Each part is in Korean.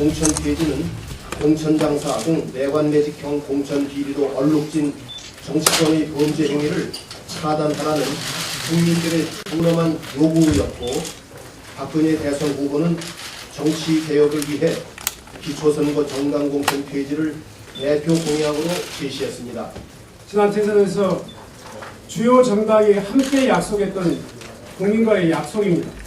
공천 폐지는 공천장사 등 내관내직형 공천 비리로 얼룩진 정치권의 범죄 행위를 차단하라는 국민들의 분엄한 요구였고, 박근혜 대선 후보는 정치개혁을 위해 기초선거 정당공천 폐지를 대표 공약으로 제시했습니다. 지난 대선에서 주요 정당이 함께 약속했던 국민과의 약속입니다.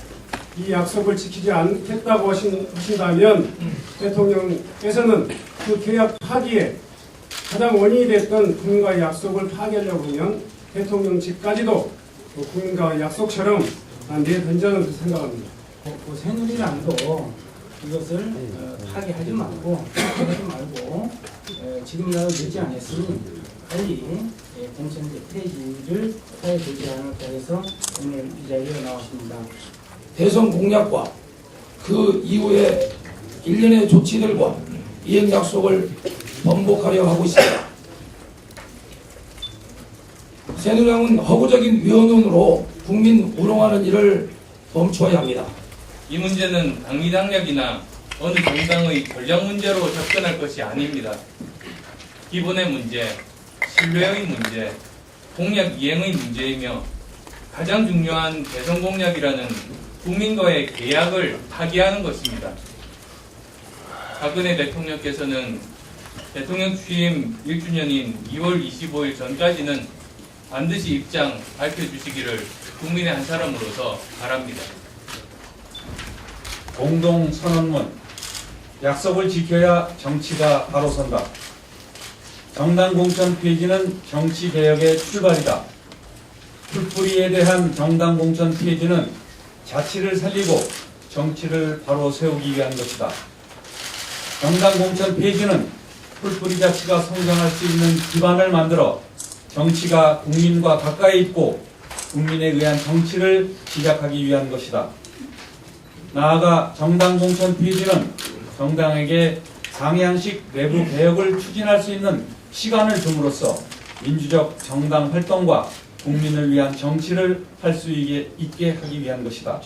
이 약속을 지키지 않겠다고 하신다면 대통령께서는 그 계약 파기에 가장 원인이 됐던 국민과의 약속을 파기하려고 하면 대통령직까지도 국민과의 약속처럼 내던져는 생각합니다. 새누리당도 이것을 파기하지 말고 지금이라도 늦지 않았으니 빨리 공천제 폐지를 해야 되지 않을까 해서 오늘 이 자리에 나왔습니다. 대선 공약과 그 이후에 일련의 조치들과 이행 약속을 번복하려 하고 있습니다. 새누리당은 허구적인 위헌으로 국민 우롱하는 일을 멈춰야 합니다. 이 문제는 당리당략이나 어느 정당의 전략 문제로 접근할 것이 아닙니다. 기본의 문제, 신뢰의 문제, 공약 이행의 문제이며 가장 중요한 대선 공약이라는 국민과의 계약을 파기하는 것입니다. 박근혜 대통령께서는 대통령 취임 1주년인 2월 25일 전까지는 반드시 입장 밝혀주시기를 국민의 한 사람으로서 바랍니다. 공동선언문. 약속을 지켜야 정치가 바로 선다. 정당공천 폐지는 정치개혁의 출발이다. 풀뿌리에 대한 정당공천 폐지는 자치를 살리고 정치를 바로 세우기 위한 것이다. 정당공천 폐지는 풀뿌리 자치가 성장할 수 있는 기반을 만들어 정치가 국민과 가까이 있고 국민에 의한 정치를 시작하기 위한 것이다. 나아가 정당공천 폐지는 정당에게 상향식 내부 개혁을 추진할 수 있는 시간을 줌으로써 민주적 정당 활동과 국민을 위한 정치를 할 수 있게 하기 위한 것이다.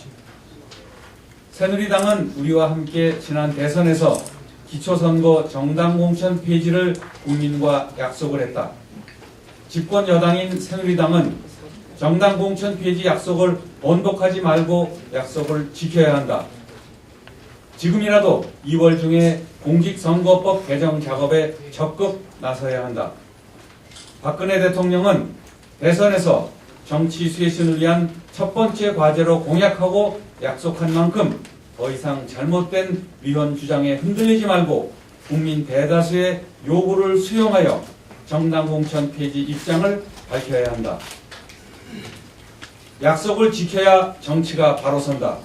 새누리당은 우리와 함께 지난 대선에서 기초선거 정당공천 폐지를 국민과 약속을 했다. 집권 여당인 새누리당은 정당공천 폐지 약속을 번복하지 말고 약속을 지켜야 한다. 지금이라도 2월 중에 공직선거법 개정 작업에 적극 나서야 한다. 박근혜 대통령은 대선에서 정치 쇄신을 위한 첫 번째 과제로 공약하고 약속한 만큼 더 이상 잘못된 위헌 주장에 흔들리지 말고 국민 대다수의 요구를 수용하여 정당공천 폐지 입장을 밝혀야 한다. 약속을 지켜야 정치가 바로 선다.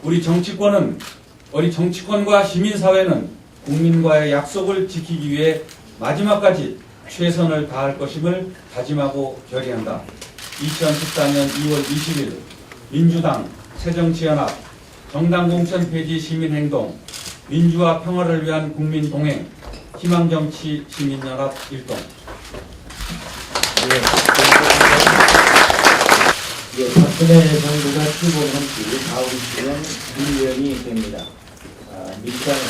우리 정치권과 시민사회는 국민과의 약속을 지키기 위해 마지막까지 최선을 다할 것임을 다짐하고 결의한다. 2014년 2월 20일 민주당, 새정치연합, 정당공천 폐지 시민행동, 민주화 평화를 위한 국민동행, 희망정치 시민연합 일동. 박근혜 정부가 출범한 지 4, 50년 1년이 됩니다. 민주당은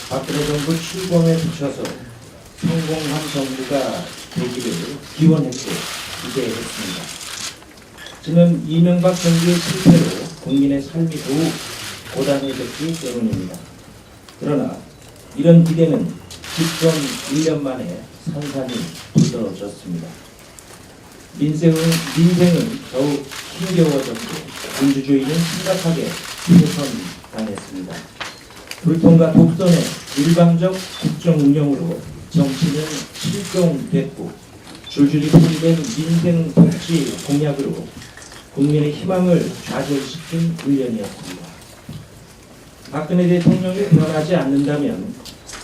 박근혜 정부 출범에 붙여서 성공한 정부가 되기를 기원했고 기대했습니다. 지금 이명박 정부의 실패로 국민의 삶이 더욱 고단해졌기 때문입니다. 그러나 이런 기대는 집권 1년 만에 산산이 부서졌습니다. 민생은 더욱 힘겨워졌고 민주주의는 심각하게 훼손당했습니다. 불통과 독선의 일방적 국정 운영으로 정치는 실종됐고 줄줄이 포기된 민생 복지 공약으로 국민의 희망을 좌절시킨 1년이었습니다. 박근혜 대통령이 변하지 않는다면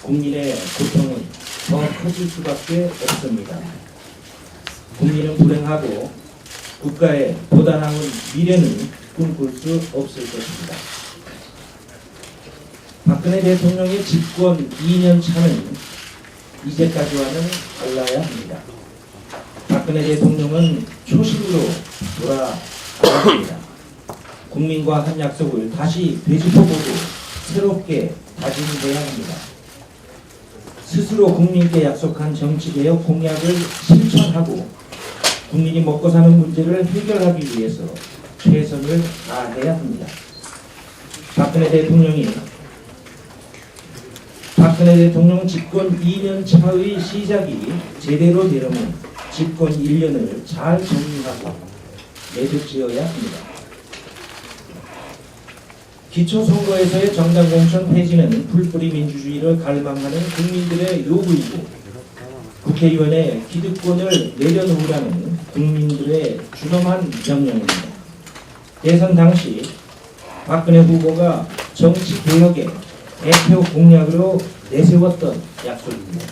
국민의 고통은 더 커질 수밖에 없습니다. 국민은 불행하고 국가의 보다 나은 미래는 꿈꿀 수 없을 것입니다. 박근혜 대통령의 집권 2년 차는 이제까지와는 달라야 합니다. 박근혜 대통령은 초심으로 돌아가야 합니다. 국민과 한 약속을 다시 되짚어보고 새롭게 다짐돼야 합니다. 스스로 국민께 약속한 정치개혁 공약을 실천하고 국민이 먹고 사는 문제를 해결하기 위해서 최선을 다해야 합니다. 박근혜 대통령 집권 2년 차의 시작이 제대로 되려면 집권 1년을 잘 정리하고 매듭지어야 합니다. 기초선거에서의 정당공천 폐지는 풀뿌리 민주주의를 갈망하는 국민들의 요구이고 국회의원의 기득권을 내려놓으라는 국민들의 준엄한 명령입니다. 대선 당시 박근혜 후보가 정치개혁의 대표 공약으로 내세웠던 약속입니다.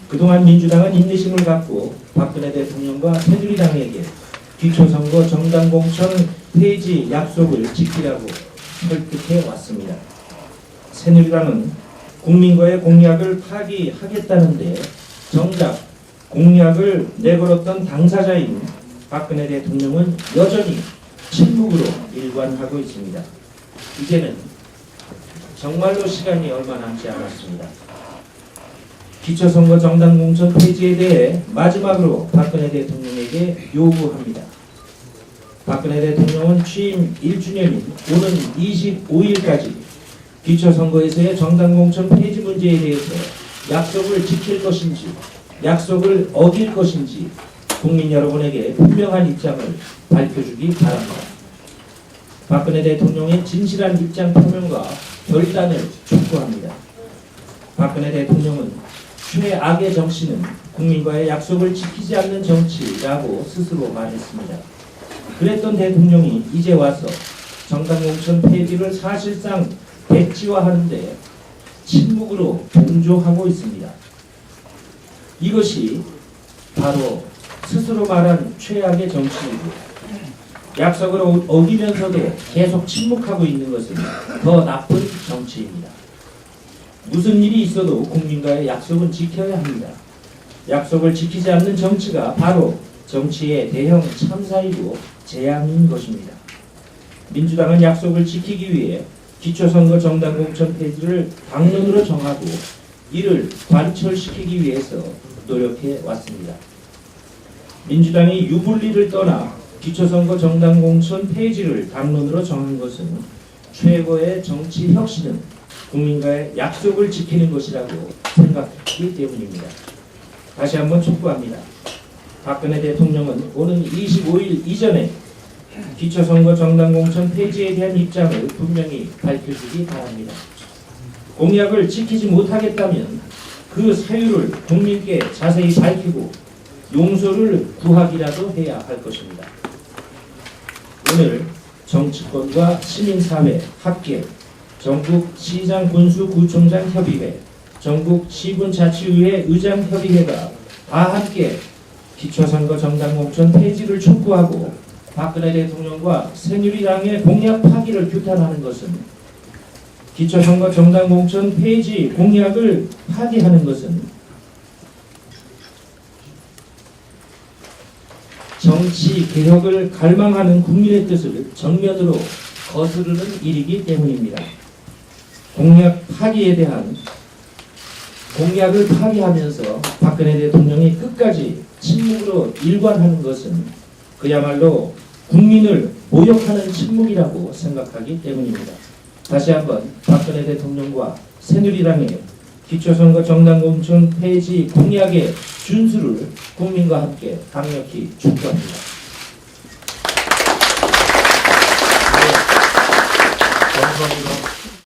그동안 민주당은 인내심을 갖고 박근혜 대통령과 새누리당에게 기초선거 정당공천 폐지 약속을 지키라고 설득해 왔습니다. 새누리당은 국민과의 공약을 파기하겠다는데 정작 공약을 내걸었던 당사자인 박근혜 대통령은 여전히 침묵으로 일관하고 있습니다. 이제는 정말로 시간이 얼마 남지 않았습니다. 기초선거 정당공천 폐지에 대해 마지막으로 박근혜 대통령에게 요구합니다. 박근혜 대통령은 취임 1주년인 오는 25일까지 기초선거에서의 정당공천 폐지 문제에 대해서 약속을 지킬 것인지 약속을 어길 것인지 국민 여러분에게 분명한 입장을 밝혀주기 바랍니다. 박근혜 대통령의 진실한 입장 표명과 결단을 촉구합니다. 박근혜 대통령은 최악의 정치는 국민과의 약속을 지키지 않는 정치라고 스스로 말했습니다. 그랬던 대통령이 이제 와서 정당공천 폐지를 사실상 백지화하는데 침묵으로 동조하고 있습니다. 이것이 바로 스스로 말한 최악의 정치이고 약속을 어기면서도 계속 침묵하고 있는 것은 더 나쁜 정치입니다. 무슨 일이 있어도 국민과의 약속은 지켜야 합니다. 약속을 지키지 않는 정치가 바로 정치의 대형 참사이고 재앙인 것입니다. 민주당은 약속을 지키기 위해 기초선거 정당공천 폐지를 당론으로 정하고 이를 관철시키기 위해서 노력해 왔습니다. 민주당이 유불리를 떠나 기초선거 정당공천 폐지를 당론으로 정한 것은 최고의 정치 혁신은 국민과의 약속을 지키는 것이라고 생각했기 때문입니다. 다시 한번 촉구합니다. 박근혜 대통령은 오는 25일 이전에 기초선거 정당공천 폐지에 대한 입장을 분명히 밝혀주기 바랍니다. 공약을 지키지 못하겠다면 그 사유를 국민께 자세히 밝히고 용서를 구하기라도 해야 할 것입니다. 오늘 정치권과 시민사회, 학계, 전국 시장 군수 구청장 협의회, 전국 시군자치의회 의장 협의회가 다 함께 기초선거 정당공천 폐지를 촉구하고 박근혜 대통령과 새누리당의 공약 파기를 규탄하는 것은 기초선거 정당공천 폐지 공약을 파기하는 것은 정치 개혁을 갈망하는 국민의 뜻을 정면으로 거스르는 일이기 때문입니다. 공약 파기에 대한 공약을 파기하면서 박근혜 대통령이 끝까지 침묵으로 일관하는 것은 그야말로 국민을 모욕하는 침묵이라고 생각하기 때문입니다. 다시 한번 박근혜 대통령과 새누리당의 기초선거 정당공천 폐지 공약의 준수를 국민과 함께 강력히 촉구합니다. 감사합니다.